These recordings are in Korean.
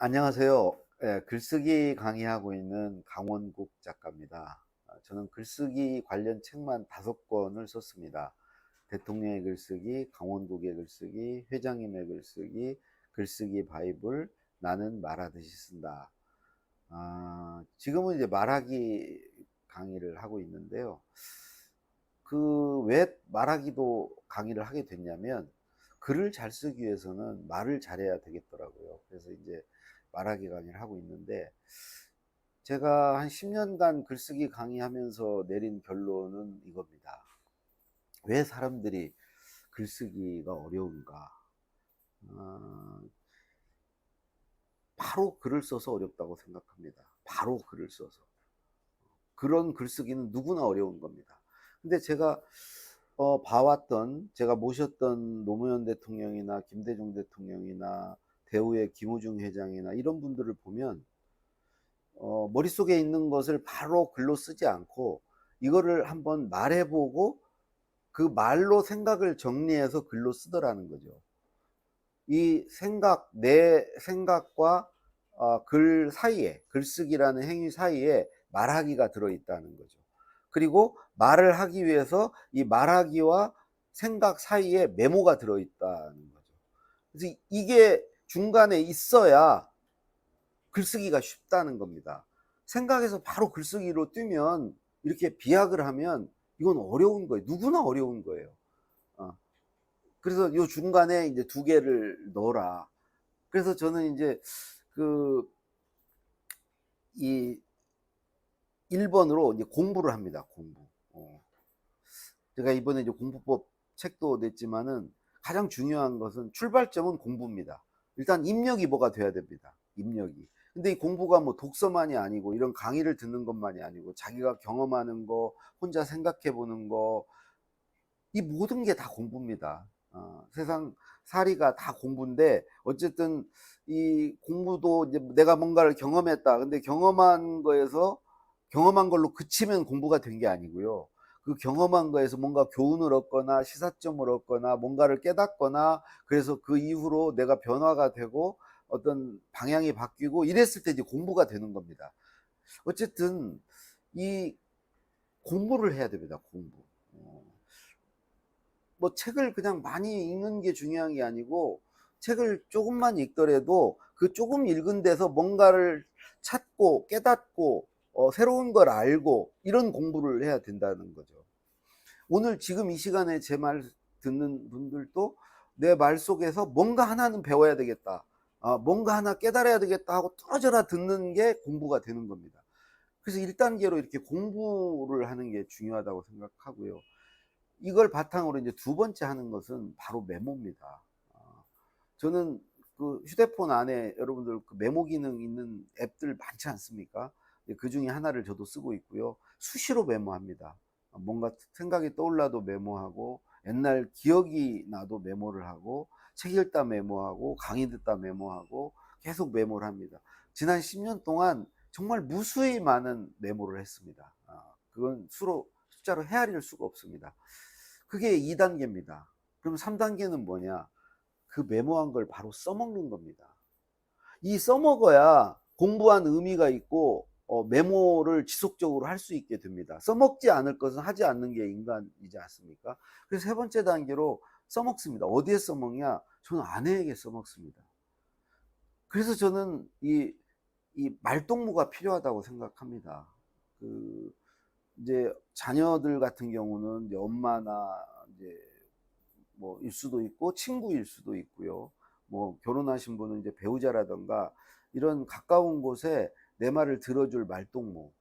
안녕하세요. 글쓰기 강의하고 있는 강원국 작가입니다. 저는 글쓰기 관련 책만 5권을 썼습니다. 대통령의 글쓰기, 강원국의 글쓰기, 회장님의 글쓰기, 글쓰기 바이블, 나는 말하듯이 쓴다. 지금은 이제 말하기 강의를 하고 있는데요. 왜 말하기도 강의를 하게 됐냐면, 글을 잘 쓰기 위해서는 말을 잘해야 되겠더라고요. 그래서 이제 말하기 강의를 하고 있는데, 제가 한 10년간 글쓰기 강의하면서 내린 결론은 이겁니다. 왜 사람들이 글쓰기가 어려운가? 어, 바로 글을 써서 어렵다고 생각합니다. 바로 글을 써서. 그런 글쓰기는 누구나 어려운 겁니다. 근데 제가 봐왔던, 제가 모셨던 노무현 대통령이나 김대중 대통령이나 대우의 김우중 회장이나 이런 분들을 보면 머릿속에 있는 것을 바로 글로 쓰지 않고 이거를 한번 말해보고 그 말로 생각을 정리해서 글로 쓰더라는 거죠. 내 생각과 글 사이에, 글쓰기라는 행위 사이에 말하기가 들어있다는 거죠. 그리고 말을 하기 위해서 이 말하기와 생각 사이에 메모가 들어있다는 거죠. 그래서 이게 중간에 있어야 글쓰기가 쉽다는 겁니다. 생각에서 바로 글쓰기로 뛰면, 이렇게 비약을 하면 이건 어려운 거예요. 누구나 어려운 거예요. 어. 그래서 요 중간에 이제 2개를 넣어라. 그래서 저는 이제 그 이 1번으로 이제 공부를 합니다. 공부. 제가 이번에 이제 공부법 책도 냈지만은 가장 중요한 것은 출발점은 공부입니다. 일단 입력이 뭐가 돼야 됩니다. 입력이. 근데 이 공부가 뭐 독서만이 아니고 이런 강의를 듣는 것만이 아니고 자기가 경험하는 거, 혼자 생각해 보는 거, 이 모든 게 다 공부입니다. 세상 살이가 다 공부인데, 어쨌든 이 공부도 이제 내가 뭔가를 경험했다. 근데 경험한 걸로 그치면 공부가 된 게 아니고요. 그 경험한 거에서 뭔가 교훈을 얻거나 시사점을 얻거나 뭔가를 깨닫거나, 그래서 그 이후로 내가 변화가 되고 어떤 방향이 바뀌고 이랬을 때 이제 공부가 되는 겁니다. 어쨌든 이 공부를 해야 됩니다. 공부. 뭐 책을 그냥 많이 읽는 게 중요한 게 아니고, 책을 조금만 읽더라도 그 조금 읽은 데서 뭔가를 찾고 깨닫고 새로운 걸 알고, 이런 공부를 해야 된다는 거죠. 오늘 지금 이 시간에 제 말 듣는 분들도 내 말 속에서 뭔가 하나는 배워야 되겠다, 뭔가 하나 깨달아야 되겠다 하고 뚫어져라 듣는 게 공부가 되는 겁니다. 그래서 1단계로 이렇게 공부를 하는 게 중요하다고 생각하고요. 이걸 바탕으로 이제 2번째 하는 것은 바로 메모입니다. 저는 그 휴대폰 안에 여러분들 그 메모 기능 있는 앱들 많지 않습니까? 그 중에 하나를 저도 쓰고 있고요. 수시로 메모합니다. 뭔가 생각이 떠올라도 메모하고, 옛날 기억이 나도 메모를 하고, 책 읽다 메모하고, 강의 듣다 메모하고, 계속 메모를 합니다. 지난 10년 동안 정말 무수히 많은 메모를 했습니다. 그건 숫자로 헤아릴 수가 없습니다. 그게 2단계입니다. 그럼 3단계는 뭐냐? 그 메모한 걸 바로 써먹는 겁니다. 이 써먹어야 공부한 의미가 있고 메모를 지속적으로 할 수 있게 됩니다. 써먹지 않을 것은 하지 않는 게 인간이지 않습니까? 그래서 3번째 단계로 써먹습니다. 어디에 써먹냐? 저는 아내에게 써먹습니다. 그래서 저는 이 말동무가 필요하다고 생각합니다. 그 이제 자녀들 같은 경우는 이제 엄마나 이제 뭐 일 수도 있고 친구일 수도 있고요. 뭐 결혼하신 분은 이제 배우자라던가 이런 가까운 곳에 내 말을 들어줄 말동무.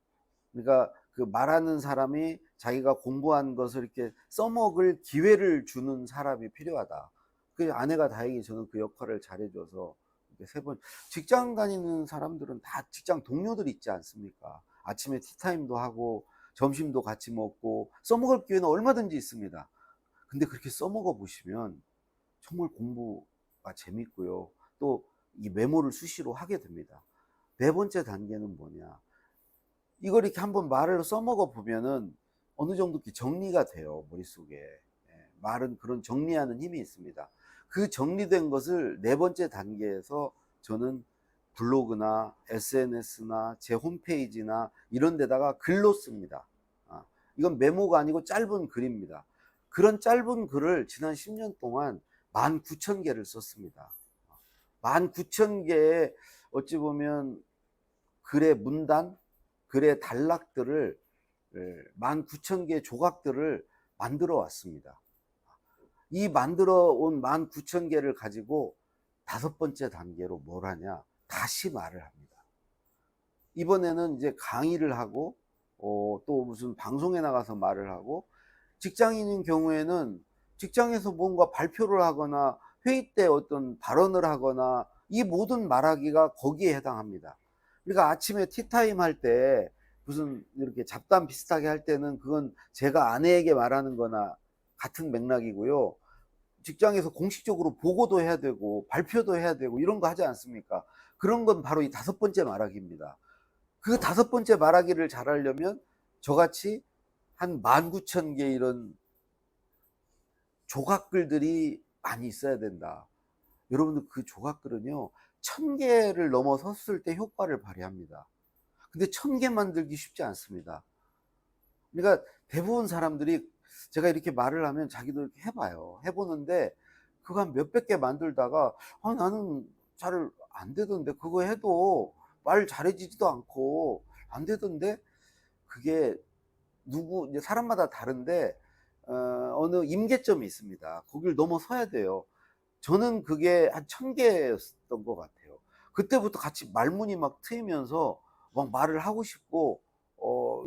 그러니까 그 말하는 사람이 자기가 공부한 것을 이렇게 써먹을 기회를 주는 사람이 필요하다. 그 아내가 다행히 저는 그 역할을 잘해줘서 이렇게 3번. 직장 다니는 사람들은 다 직장 동료들 있지 않습니까? 아침에 티타임도 하고 점심도 같이 먹고 써먹을 기회는 얼마든지 있습니다. 근데 그렇게 써먹어 보시면 정말 공부가 재밌고요. 또 이 메모를 수시로 하게 됩니다. 4번째 단계는 뭐냐? 이걸 이렇게 한번 말을 써먹어 보면은 어느 정도 정리가 돼요, 머릿속에. 말은 그런 정리하는 힘이 있습니다. 그 정리된 것을 4번째 단계에서 저는 블로그나 SNS나 제 홈페이지나 이런 데다가 글로 씁니다. 이건 메모가 아니고 짧은 글입니다. 그런 짧은 글을 지난 10년 동안 19,000개를 썼습니다. 19,000개의 어찌 보면 글의 문단, 글의 단락들을 19,000개의 조각들을 만들어 왔습니다. 이 만들어 온 19,000개를 가지고 5번째 단계로 뭘 하냐? 다시 말을 합니다. 이번에는 이제 강의를 하고 또 무슨 방송에 나가서 말을 하고, 직장인인 경우에는 직장에서 뭔가 발표를 하거나 회의 때 어떤 발언을 하거나 이 모든 말하기가 거기에 해당합니다. 그러니까 아침에 티타임 할 때 무슨 이렇게 잡담 비슷하게 할 때는 그건 제가 아내에게 말하는 거나 같은 맥락이고요. 직장에서 공식적으로 보고도 해야 되고 발표도 해야 되고 이런 거 하지 않습니까? 그런 건 바로 이 5번째 말하기입니다. 그 5번째 말하기를 잘하려면 저같이 한 19,000개 이런 조각글들이 많이 있어야 된다. 여러분들 그 조각글은요 1,000개를 넘어섰을 때 효과를 발휘합니다. 근데 1,000개 만들기 쉽지 않습니다. 그러니까 대부분 사람들이 제가 이렇게 말을 하면 자기도 이렇게 해봐요. 해보는데 그거 한 몇백 개 만들다가 나는 잘 안 되던데, 그거 해도 말 잘해지지도 않고 안 되던데. 그게 이제 사람마다 다른데 어느 임계점이 있습니다. 거길 넘어서야 돼요. 저는 그게 한 1,000개였던 것 같아요. 그때부터 같이 말문이 막 트이면서 막 말을 하고 싶고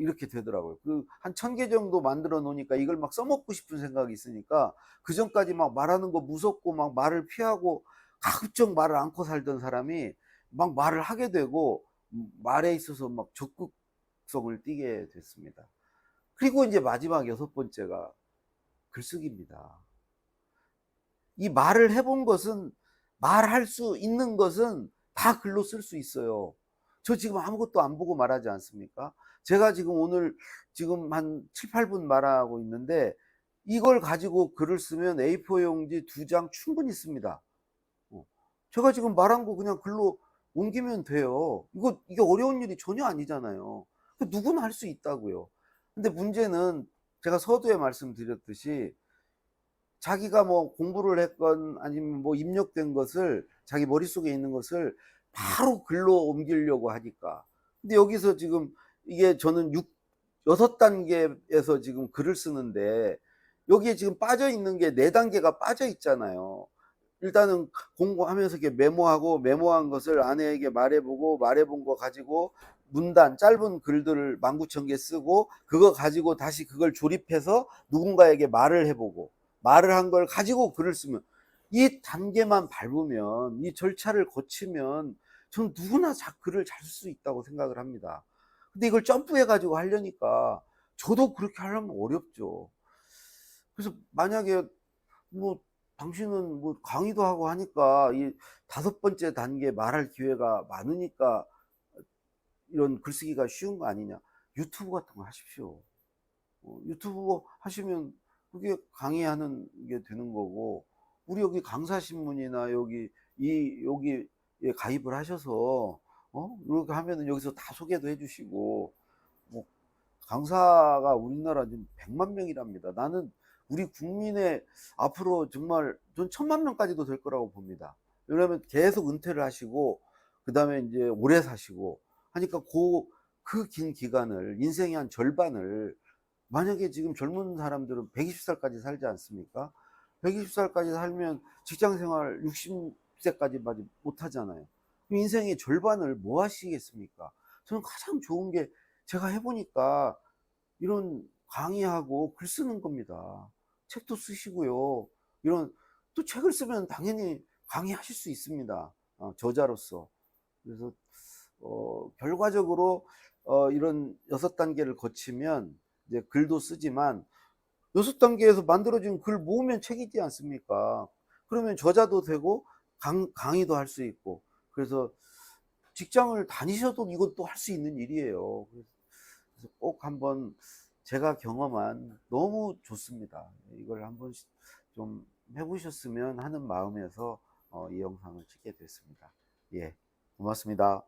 이렇게 되더라고요. 그 한 1,000개 정도 만들어 놓으니까 이걸 막 써먹고 싶은 생각이 있으니까, 그 전까지 막 말하는 거 무섭고 막 말을 피하고 가급적 말을 않고 살던 사람이 막 말을 하게 되고 말에 있어서 막 적극성을 띠게 됐습니다. 그리고 이제 마지막 6번째가 글쓰기입니다. 이 말을 해본 것은, 말할 수 있는 것은 다 글로 쓸 수 있어요. 저 지금 아무것도 안 보고 말하지 않습니까? 제가 지금 오늘 지금 한 7, 8분 말하고 있는데 이걸 가지고 글을 쓰면 A4 용지 2장 충분히 씁니다. 제가 지금 말한 거 그냥 글로 옮기면 돼요. 이게 어려운 일이 전혀 아니잖아요. 누구나 할 수 있다고요. 근데 문제는 제가 서두에 말씀드렸듯이 자기가 뭐 공부를 했건 아니면 뭐 입력된 것을, 자기 머릿속에 있는 것을 바로 글로 옮기려고 하니까. 근데 여기서 지금 이게 저는 6단계에서 지금 글을 쓰는데 여기에 지금 빠져 있는 게 4단계가 빠져 있잖아요. 일단은 공부하면서 이렇게 메모하고, 메모한 것을 아내에게 말해보고, 말해본 거 가지고 문단, 짧은 글들을 19,000개 쓰고, 그거 가지고 다시 그걸 조립해서 누군가에게 말을 해보고, 말을 한 걸 가지고 글을 쓰면, 이 단계만 밟으면, 이 절차를 거치면 저는 누구나 글을 잘 쓸 수 있다고 생각을 합니다. 근데 이걸 점프해 가지고 하려니까 저도 그렇게 하려면 어렵죠. 그래서 만약에 뭐 당신은 뭐 강의도 하고 하니까 이 5번째 단계 말할 기회가 많으니까 이런 글쓰기가 쉬운 거 아니냐. 유튜브 같은 거 하십시오. 유튜브 하시면 그게 강의하는 게 되는 거고, 우리 여기 강사신문이나 여기에 가입을 하셔서 이렇게 하면은 여기서 다 소개도 해주시고, 뭐 강사가 우리나라 지금 100만 명이랍니다. 나는 우리 국민의 앞으로 정말 전 1,000만 명까지도 될 거라고 봅니다. 왜냐하면 계속 은퇴를 하시고 그 다음에 이제 오래 사시고 하니까 그 긴 기간을, 인생의 한 절반을, 만약에 지금 젊은 사람들은 120살까지 살지 않습니까? 120살까지 살면 직장생활 60세까지 못 하잖아요. 인생의 절반을 뭐 하시겠습니까? 저는 가장 좋은 게 제가 해보니까 이런 강의하고 글 쓰는 겁니다. 책도 쓰시고요. 또 책을 쓰면 당연히 강의하실 수 있습니다. 저자로서. 그래서 결과적으로 이런 6단계를 거치면 이제 글도 쓰지만, 6단계에서 만들어진 글 모으면 책이지 않습니까? 그러면 저자도 되고 강의도 할 수 있고, 그래서 직장을 다니셔도 이것도 할 수 있는 일이에요. 그래서 꼭 한번, 제가 경험한, 너무 좋습니다. 이걸 한번 좀 해보셨으면 하는 마음에서 이 영상을 찍게 됐습니다. 예. 고맙습니다.